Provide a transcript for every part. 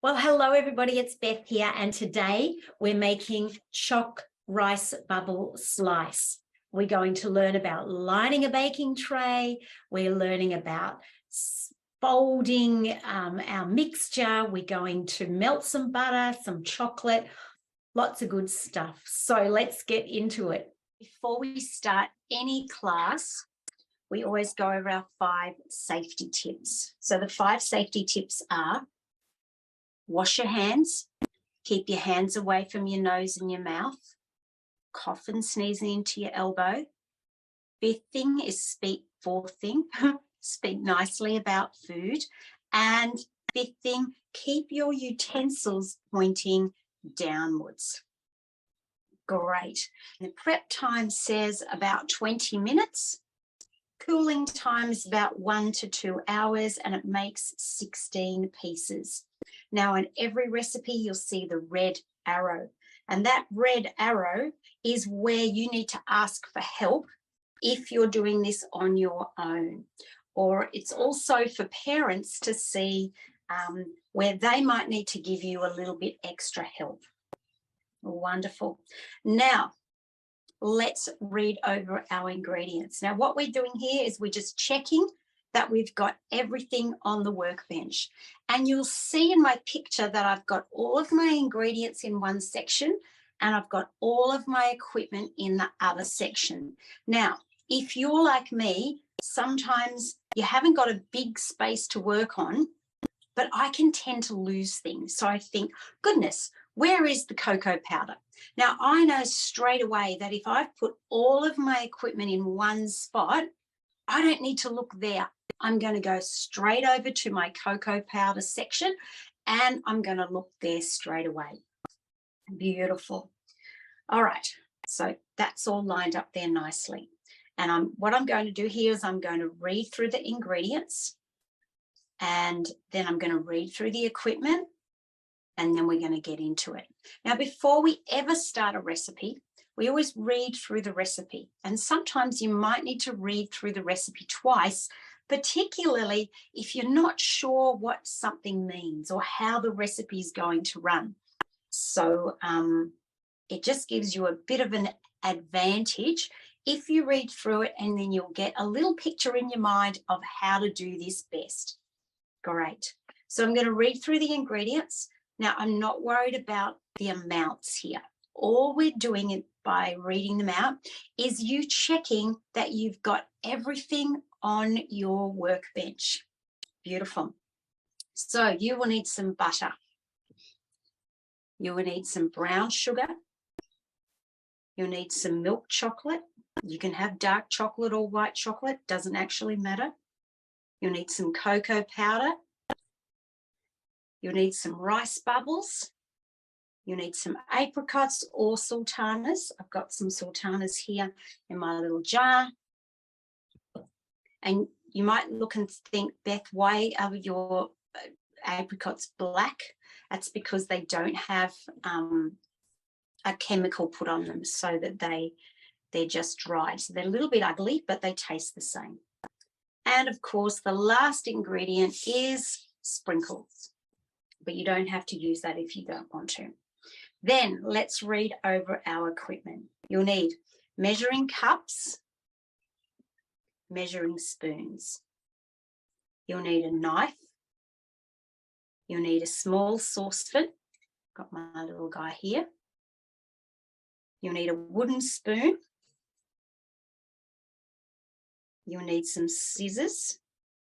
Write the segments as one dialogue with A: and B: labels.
A: Well, hello everybody, it's Beth here, and today we're making choc rice bubble slice. We're going to learn about lining a baking tray. We're learning about folding our mixture. We're going to melt some butter, some chocolate, lots of good stuff. So let's get into it. Before we start any class, we always go over our 5 safety tips. So the 5 safety tips are: wash your hands, keep your hands away from your nose and your mouth, cough and sneezing into your elbow. 5th thing is speak 4th thing, speak nicely about food. And 5th thing, keep your utensils pointing downwards. Great. The prep time says about 20 minutes. Cooling time is about 1 to 2 hours, and it makes 16 pieces. Now, in every recipe, you'll see the red arrow, and that red arrow is where you need to ask for help if you're doing this on your own. Or it's also for parents to see where they might need to give you a little bit extra help. Wonderful. Now, let's read over our ingredients. Now, what we're doing here is we're just checking that we've got everything on the workbench. And you'll see in my picture that I've got all of my ingredients in one section and I've got all of my equipment in the other section. Now, if you're like me, sometimes you haven't got a big space to work on, but I can tend to lose things. So I think, goodness, where is the cocoa powder? Now, I know straight away that if I've put all of my equipment in one spot, I don't need to look there. I'm going to go straight over to my cocoa powder section and I'm going to look there straight away. Beautiful. All right, so that's all lined up there nicely. And what I'm going to do here is I'm going to read through the ingredients, and then I'm going to read through the equipment, and then we're going to get into it. Now, before we ever start a recipe, we always read through the recipe. And sometimes you might need to read through the recipe twice, particularly if you're not sure what something means or how the recipe is going to run. So it just gives you a bit of an advantage if you read through it, and then you'll get a little picture in your mind of how to do this best. Great. So I'm going to read through the ingredients. Now, I'm not worried about the amounts here. All we're doing it by reading them out is you checking that you've got everything on your workbench. Beautiful. So you will need some butter. You will need some brown sugar. You'll need some milk chocolate. You can have dark chocolate or white chocolate, doesn't actually matter. You'll need some cocoa powder. You'll need some rice bubbles. You need some apricots or sultanas. I've got some sultanas here in my little jar. And you might look and think, Beth, why are your apricots black? That's because they don't have a chemical put on them, so that they're just dried. So they're a little bit ugly, but they taste the same. And of course, the last ingredient is sprinkles, but you don't have to use that if you don't want to. Then let's read over our equipment. You'll need measuring cups, measuring spoons. You'll need a knife. You'll need a small saucepan. Got my little guy here. You'll need a wooden spoon. You'll need some scissors.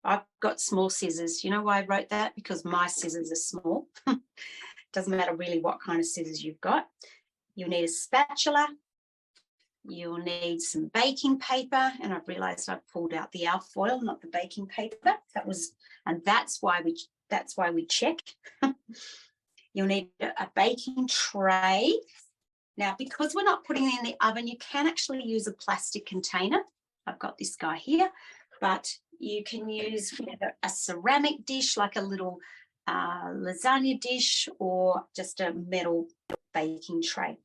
A: I've got small scissors. You know why I wrote that? Because my scissors are small. Doesn't matter really what kind of scissors you've got. You'll need a spatula. You'll need some baking paper. And I've realized I've pulled out the alfoil, not the baking paper. That's why we check. You'll need a baking tray. Now, because we're not putting it in the oven, you can actually use a plastic container. I've got this guy here, but you can use a ceramic dish, like a little lasagna dish, or just a metal baking tray.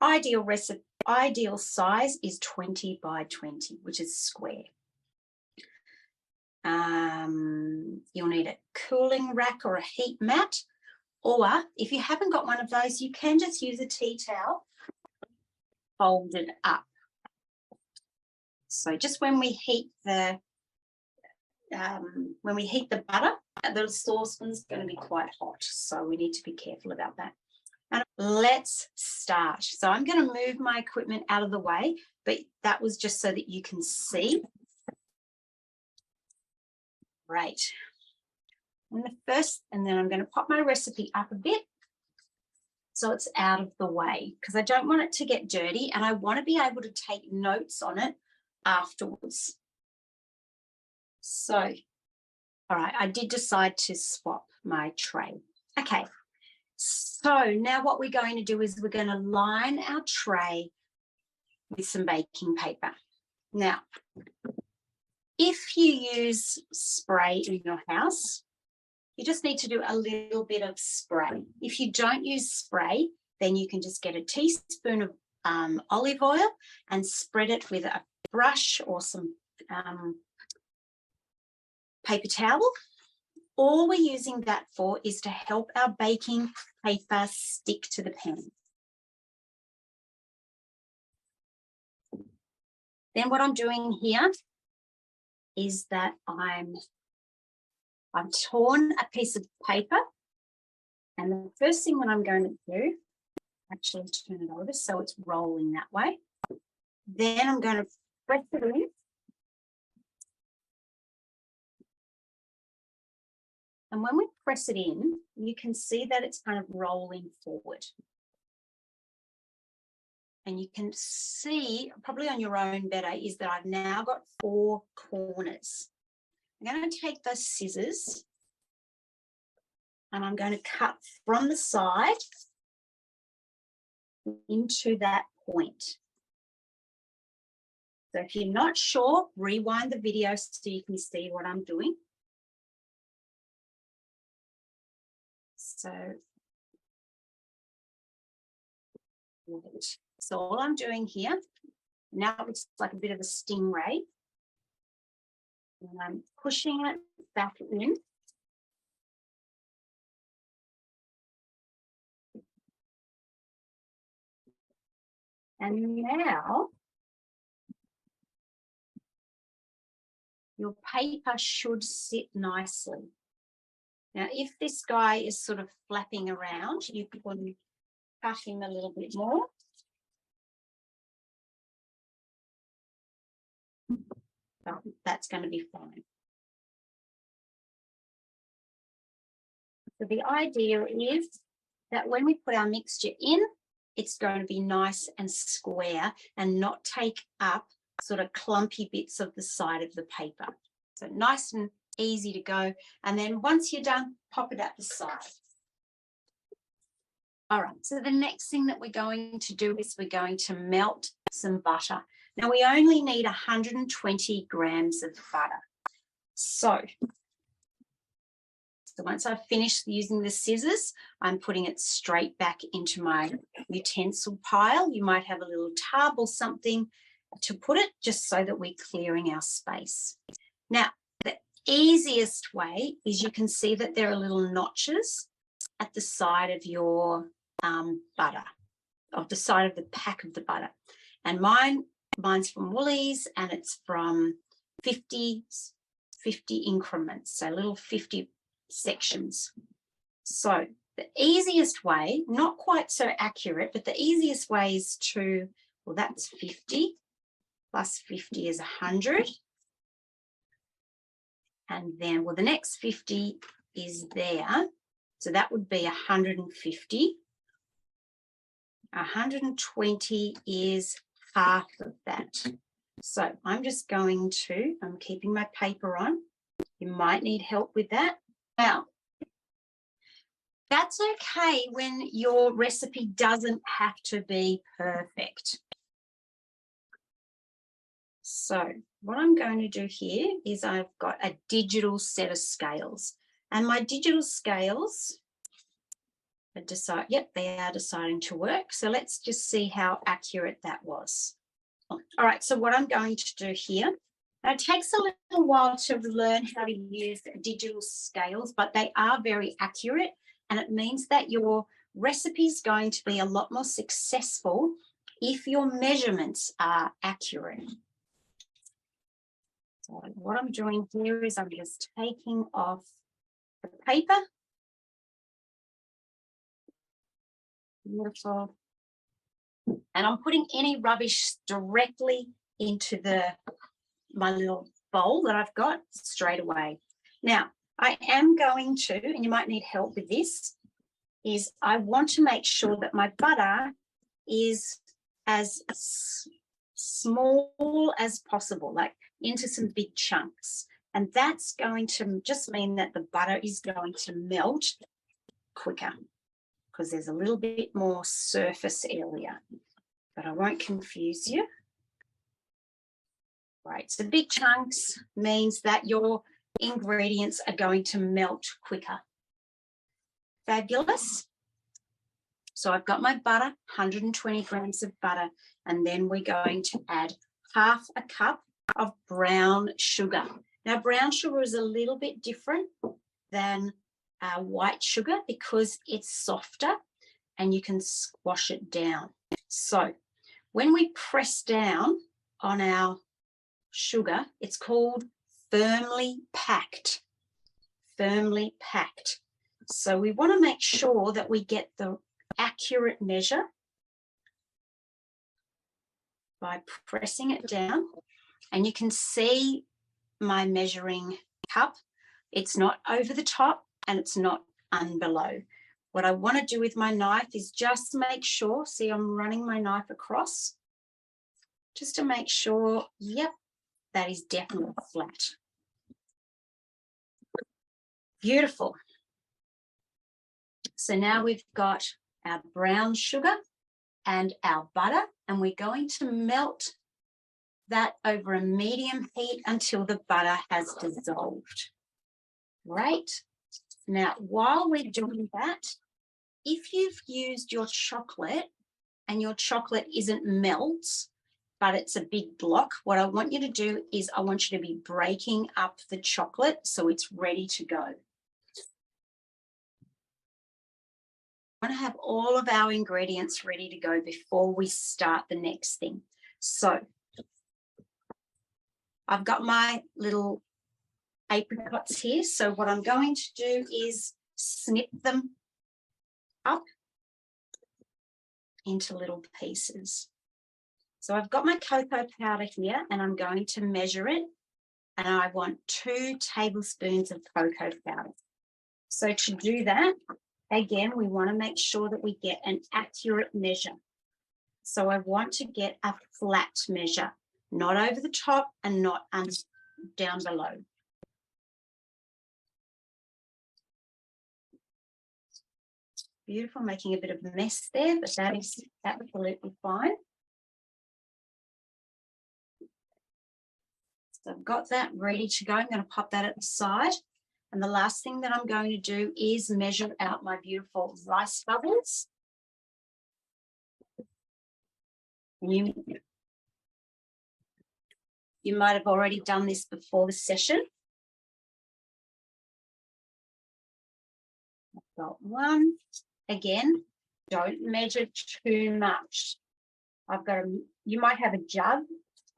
A: Ideal size is 20 by 20, which is square. You'll need a cooling rack or a heat mat, Or if you haven't got one of those, you can just use a tea towel folded up. So just when we heat the butter, the saucepan's going to be quite hot, so we need to be careful about that. And let's start. So I'm going to move my equipment out of the way, but that was just so that you can see. Great. And then I'm going to pop my recipe up a bit so it's out of the way, because I don't want it to get dirty and I want to be able to take notes on it afterwards. So, all right, I did decide to swap my tray. Okay, so now what we're going to do is we're going to line our tray with some baking paper. Now, if you use spray in your house, you just need to do a little bit of spray. If you don't use spray, then you can just get a teaspoon of olive oil and spread it with a brush or some paper towel. All we're using that for is to help our baking paper stick to the pan. Then what I'm doing here is that I've torn a piece of paper, and the first thing that I'm going to do, actually turn it over so it's rolling that way. Then I'm going to press it in. And when we press it in, you can see that it's kind of rolling forward. And you can see, probably on your own better, is that I've now got 4 corners. I'm going to take those scissors and I'm going to cut from the side into that point. So if you're not sure, rewind the video so you can see what I'm doing. So all I'm doing here, now it looks like a bit of a stingray. And I'm pushing it back in. And now your paper should sit nicely. Now, if this guy is sort of flapping around, you can cut him a little bit more. That's going to be fine. So the idea is that when we put our mixture in, it's going to be nice and square and not take up sort of clumpy bits of the side of the paper. So nice and easy to go. And then once you're done, pop it at the side. All right, so the next thing that we're going to do is we're going to melt some butter. Now, we only need 120 grams of butter. So once I've finished using the scissors, I'm putting it straight back into my utensil pile. You might have a little tub or something to put it, just so that we're clearing our space. Now, the easiest way is you can see that there are little notches at the side of your butter, of the side of the pack of the butter. And mine's from Woolies, and it's from 50 increments, so little 50 sections. So the easiest way, not quite so accurate, but the easiest way is to, well, that's 50 plus 50 is 100. And then, well, the next 50 is there. So that would be 150. 120 is half of that. So I'm just going to, I'm keeping my paper on. You might need help with that. Now, that's okay when your recipe doesn't have to be perfect. So what I'm going to do here is I've got a digital set of scales, and my digital scales yep, they are deciding to work. So let's just see how accurate that was. All right, so what I'm going to do here, now it takes a little while to learn how to use digital scales, but they are very accurate and it means that your recipe is going to be a lot more successful if your measurements are accurate. So what I'm doing here is I'm just taking off the paper. Beautiful. And I'm putting any rubbish directly into my little bowl that I've got straight away. Now, I am going to, and you might need help with this, is I want to make sure that my butter is as small as possible, like into some big chunks. And that's going to just mean that the butter is going to melt quicker because there's a little bit more surface area. But I won't confuse you. Right, so big chunks means that your ingredients are going to melt quicker. Fabulous. So I've got my butter, 120 grams of butter, and then we're going to add half a cup of brown sugar. Now, brown sugar is a little bit different than white sugar because it's softer and you can squash it down. So when we press down on our sugar, it's called firmly packed. Firmly packed. So we want to make sure that we get the accurate measure by pressing it down. And you can see my measuring cup. It's not over the top and it's not below. What I want to do with my knife is just make sure, see I'm running my knife across, just to make sure, yep, that is definitely flat. Beautiful. So now we've got our brown sugar and our butter, and we're going to melt that over a medium heat until the butter has dissolved. Great. Now, while we're doing that, if you've used your chocolate and your chocolate isn't melt, but it's a big block, what I want you to do is I want you to be breaking up the chocolate so it's ready to go. I want to have all of our ingredients ready to go before we start the next thing. So I've got my little apricots here. So what I'm going to do is snip them up into little pieces. So I've got my cocoa powder here and I'm going to measure it, and I want 2 tablespoons of cocoa powder. So to do that, again, we want to make sure that we get an accurate measure. So I want to get a flat measure, not over the top and not down below. Beautiful, making a bit of a mess there, but that is absolutely fine. So I've got that ready to go. I'm going to pop that at the side. And the last thing that I'm going to do is measure out my beautiful rice bubbles. You might have already done this before the session. I've got 1. Again, don't measure too much. You might have a jug,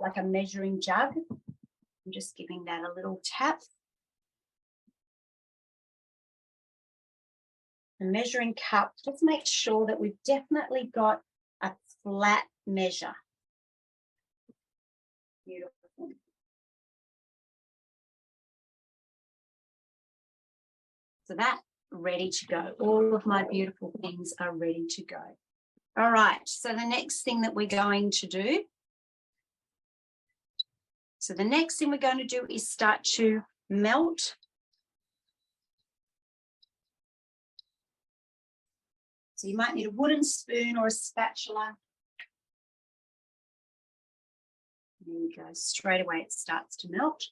A: like a measuring jug. I'm just giving that a little tap. The measuring cup, just make sure that we've definitely got a flat measure. Beautiful. So that's ready to go. All of my beautiful things are ready to go. All right, so the next thing that we're going to do, is start to melt. So you might need a wooden spoon or a spatula. There you go, straight away it starts to melt.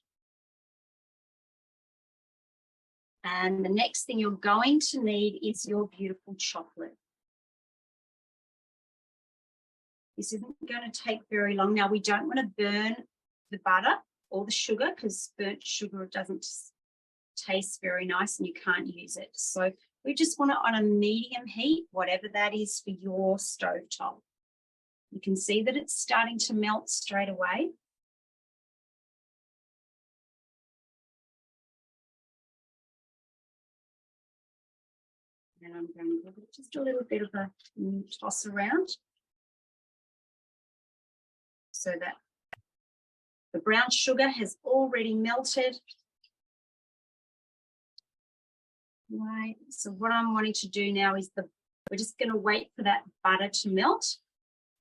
A: And the next thing you're going to need is your beautiful chocolate. This isn't going to take very long. Now, we don't want to burn the butter or the sugar because burnt sugar doesn't taste very nice and you can't use it. So We just want it on a medium heat, whatever that is for your stovetop. You can see that it's starting to melt straight away. And I'm going to give it just a little bit of a toss around so that the brown sugar has already melted. Right, so what I'm wanting to do now is we're just going to wait for that butter to melt.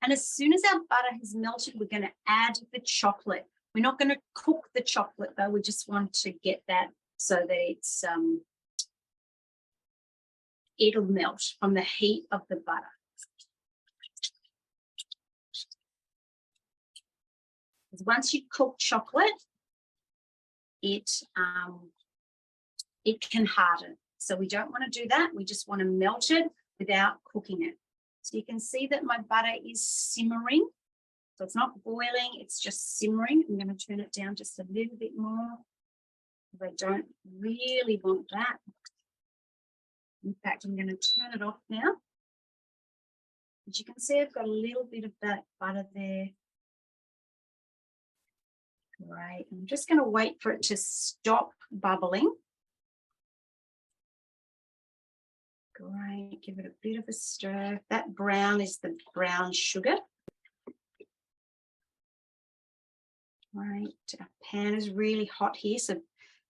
A: And as soon as our butter has melted, we're going to add the chocolate. We're not going to cook the chocolate though. We just want to get that so that it's it'll melt from the heat of the butter. Because once you cook chocolate, it can harden. So we don't want to do that. We just want to melt it without cooking it. So you can see that my butter is simmering. So it's not boiling, it's just simmering. I'm going to turn it down just a little bit more. I don't really want that. In fact, I'm going to turn it off now. As you can see, I've got a little bit of that butter there. Great. I'm just going to wait for it to stop bubbling. Great. Give it a bit of a stir. That brown is the brown sugar. Right. Our pan is really hot here, so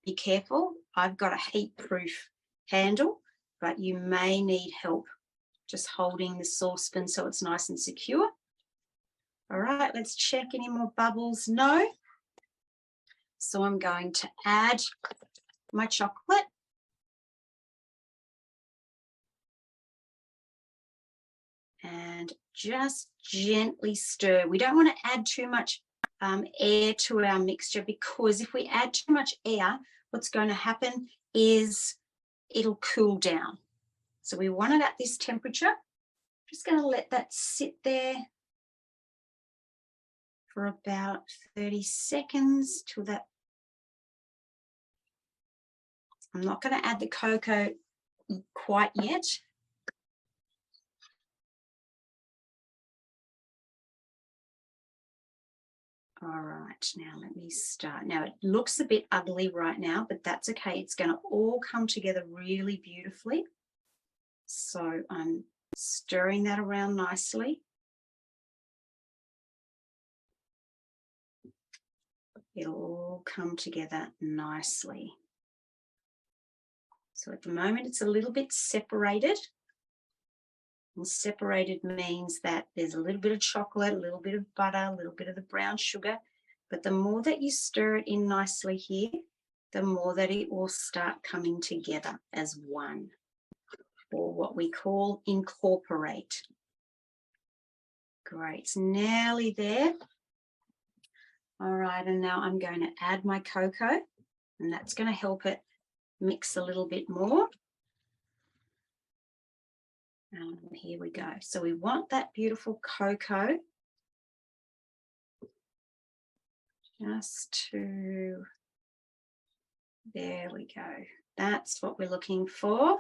A: be careful. I've got a heat-proof handle, but you may need help just holding the saucepan so it's nice and secure. All right, let's check any more bubbles. No. So I'm going to add my chocolate. And just gently stir. We don't want to add too much air to our mixture, because if we add too much air, what's going to happen is it'll cool down. So we want it at this temperature. Just going to let that sit there for about 30 seconds till that. I'm not going to add the cocoa quite yet. All right, now let me start. Now it looks a bit ugly right now, but that's okay. It's going to all come together really beautifully. So I'm stirring that around nicely. It'll all come together nicely. So at the moment it's a little bit separated. And separated means that there's a little bit of chocolate, a little bit of butter, a little bit of the brown sugar. But the more that you stir it in nicely here, the more that it will start coming together as one, or what we call incorporate. Great, it's nearly there. All right, and now I'm going to add my cocoa, and that's going to help it mix a little bit more. And here we go. So we want that beautiful cocoa just to, there we go. That's what we're looking for.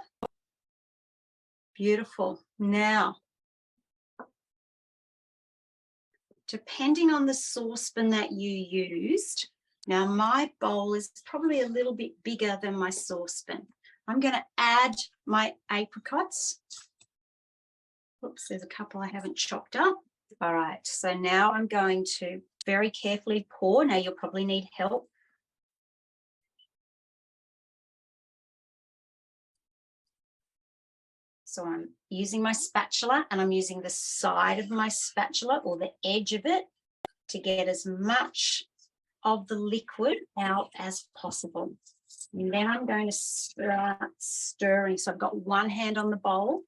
A: Beautiful. Now, depending on the saucepan that you used, now my bowl is probably a little bit bigger than my saucepan. I'm going to add my apricots. Oops, there's a couple I haven't chopped up. All right, so now I'm going to very carefully pour. Now you'll probably need help. So I'm using my spatula, and I'm using the side of my spatula or the edge of it to get as much of the liquid out as possible. And then I'm going to start stirring. So I've got one hand on the bowl.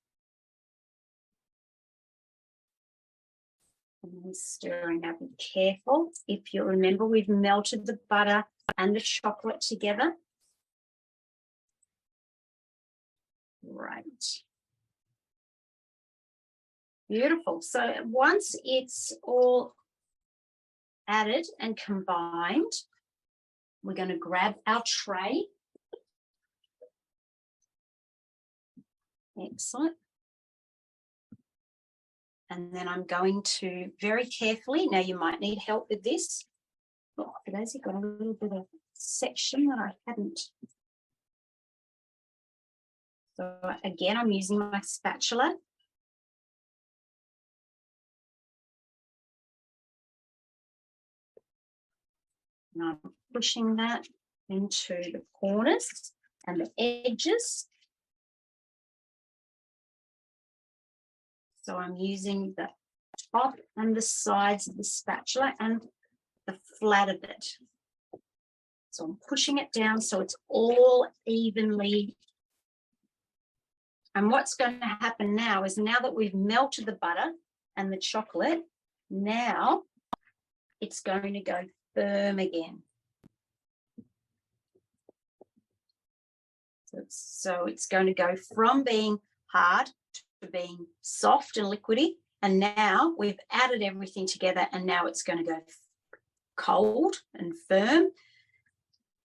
A: And stirring. Now be careful. If you remember, we've melted the butter and the chocolate together. Right. Beautiful. So once it's all added and combined, we're going to grab our tray. Excellent. And then I'm going to very carefully, now you might need help with this. Oh, for those who've got a little bit of section that I hadn't. So again, I'm using my spatula. And I'm pushing that into the corners and the edges. So I'm using the top and the sides of the spatula and the flat of it. So I'm pushing it down so it's all evenly. And what's going to happen now is, now that we've melted the butter and the chocolate, now it's going to go firm again. So it's going to go from being hard to being soft and liquidy. And now we've added everything together, and now it's going to go cold and firm.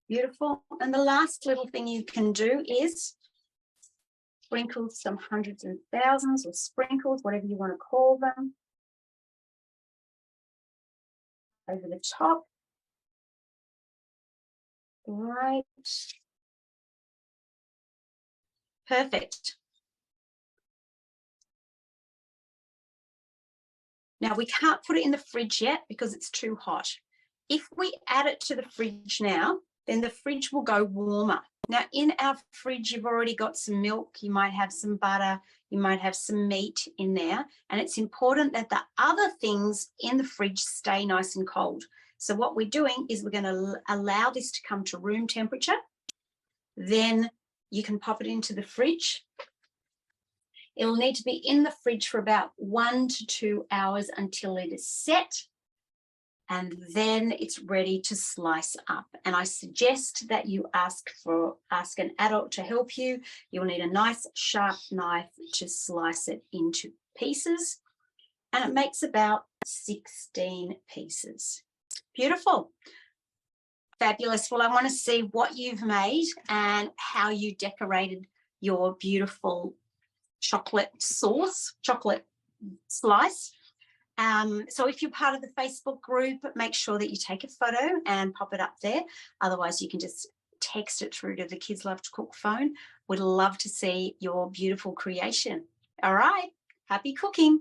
A: Beautiful. And the last little thing you can do is sprinkle some hundreds and thousands or sprinkles, whatever you want to call them, over the top. Right. Perfect. Now we can't put it in the fridge yet because it's too hot. If we add it to the fridge now, then the fridge will go warmer. Now in our fridge, you've already got some milk, you might have some butter, you might have some meat in there. And it's important that the other things in the fridge stay nice and cold. So what we're doing is we're going to allow this to come to room temperature. Then you can pop it into the fridge. It'll need to be in the fridge for about 1 to 2 hours until it is set. And then it's ready to slice up. And I suggest that you ask an adult to help you. You'll need a nice sharp knife to slice it into pieces. And it makes about 16 pieces. Beautiful. Fabulous. Well, I want to see what you've made and how you decorated your beautiful chocolate sauce, chocolate slice. So if you're part of the Facebook group, make sure that you take a photo and pop it up there. Otherwise, you can just text it through to the Kids Love to Cook phone. We'd love to see your beautiful creation. All right. Happy cooking.